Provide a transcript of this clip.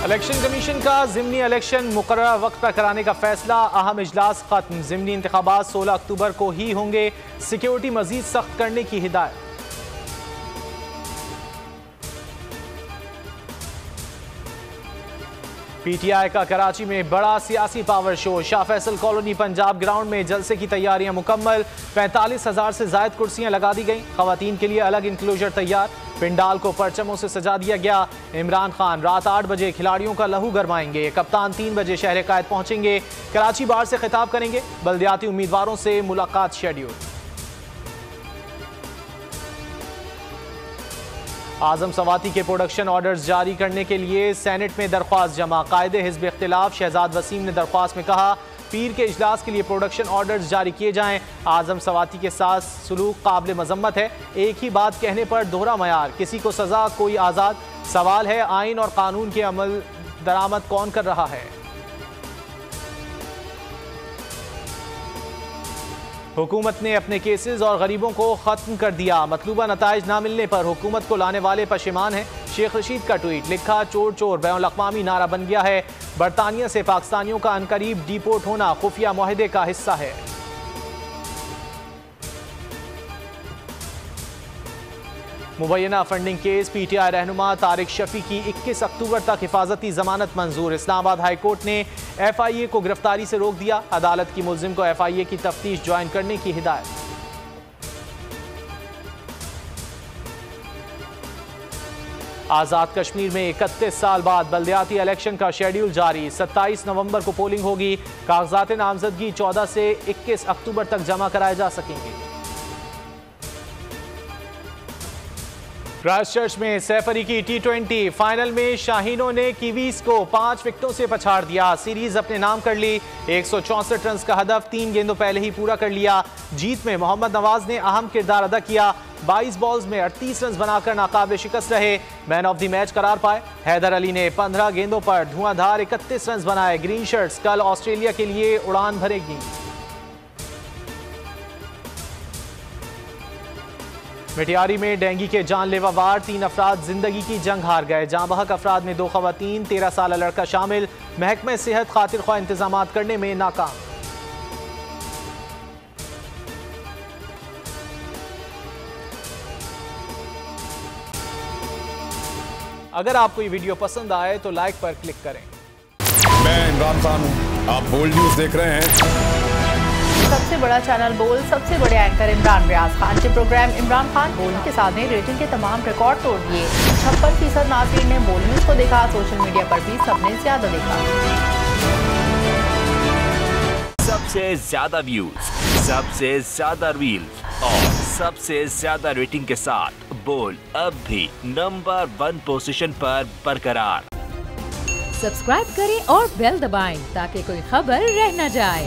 Election commission का ज़िमनी election मुकर्ररा वक्त पर कराने का फैसला। अहम इजलास खत्म। ज़िमनी इंतखाबात 16 अक्टूबर को ही होंगे। सिक्योरिटी मजीद सख्त करने की हिदायत। पीटीआई का कराची में बड़ा सियासी power show. Shah Faisal colony Punjab ground में जलसे की तैयारियां मुकम्मल। 45,000 से जायद कुर्सियां लगा दी गईं। खवातीन के लिए अलग इंक्लोजर तैयार। पिंडाल को परचमों से सजा दिया गया। इमरान खान रात 8 बजे खिलाड़ियों का लहू गरमाएंगे। कप्तान 3 बजे शहर कायद पहुंचेंगे। कराची बार से खिताब करेंगे। बल्दियाती उम्मीदवारों से मुलाकात शेड्यूल। आजम सवाती के प्रोडक्शन ऑर्डर्स जारी करने के लिए सेनेट में दरख्वास्त जमा। कायदे हिज़्ब इख्तिलाफ शहजाद वसीम ने दरख्वास्त में कहा पीर के इजलास के लिए प्रोडक्शन ऑर्डर्स जारी किए जाएं। आजम सवाती के साथ सलूक काबिल मजम्मत है। एक ही बात कहने पर दोहरा मयार। किसी को सजा कोई आज़ाद। सवाल है आइन और कानून के अमल दरामद कौन कर रहा है। हुकूमत ने अपने केसेस और गरीबों को खत्म कर दिया। मतलूबा नताइज ना मिलने पर हुकूमत को लाने वाले पशेमान हैं। शेख रशीद का ट्वीट। लिखा चोर चोर बैनुल-अक़वामी नारा बन गया है। बरतानिया से पाकिस्तानियों का अनकरीब डिपोर्ट होना खुफिया मुआहदे का हिस्सा है। मुबैना फंडिंग केस। पीटीआई रहनुमा तारिक शफी की 21 अक्टूबर तक हिफाजती जमानत मंजूर। इस्लामाबाद हाई कोर्ट ने FIA को गिरफ्तारी से रोक दिया। अदालत की मुल्जिम को FIA की तफ्तीश ज्वाइन करने की हिदायत। आज़ाद कश्मीर में 31 साल बाद बल्दियाती इलेक्शन का शेड्यूल जारी। 27 नवंबर को पोलिंग होगी। कागजात नामजदगी 14 से 21 अक्टूबर तक जमा कराए जा सकेंगे। क्राइस्टचर्च में सैफ अली की T20 फाइनल में शाहीनों ने कीवीज को 5 विकेटों से पछाड़ दिया। सीरीज अपने नाम कर ली। 164 रन का हदफ 3 गेंदों पहले ही पूरा कर लिया। जीत में मोहम्मद नवाज ने अहम किरदार अदा किया। 22 बॉल्स में 38 रन बनाकर नाकाबिल शिकस्त रहे। मैन ऑफ द मैच करार पाए। हैदर अली ने 15 गेंदों पर धुआंधार 31 रन बनाए। ग्रीन शर्ट्स कल ऑस्ट्रेलिया के लिए उड़ान भरेगी। मिटियारी में डेंगू के जानलेवा वार। 3 अफराद जिंदगी की जंग हार गए। जाँ बहक अफराद में 2 खवातीन 13 साल लड़का शामिल। महकमा सेहत खातिर ख्वाह इंतजाम करने में नाकाम। अगर आपको ये वीडियो पसंद आए तो लाइक पर क्लिक करें। मैं इमरान खान हूं। आप बोल्ड न्यूज देख रहे हैं। सबसे बड़ा चैनल बोल, सबसे बड़े एंकर इमरान रियाज खान के प्रोग्राम इमरान खान बोल के साथ ने रेटिंग के तमाम रिकॉर्ड तोड़ दिए। 56% नाज़रीन ने बोल न्यूज को देखा। सोशल मीडिया पर भी सबने ज्यादा देखा। सबसे ज्यादा व्यूज, सबसे ज्यादा रील्स और सबसे ज्यादा रेटिंग के साथ बोल अब भी नंबर 1 पोजीशन पर बरकरार। सब्सक्राइब करें और बेल दबाएं ताकि कोई खबर रह न जाए।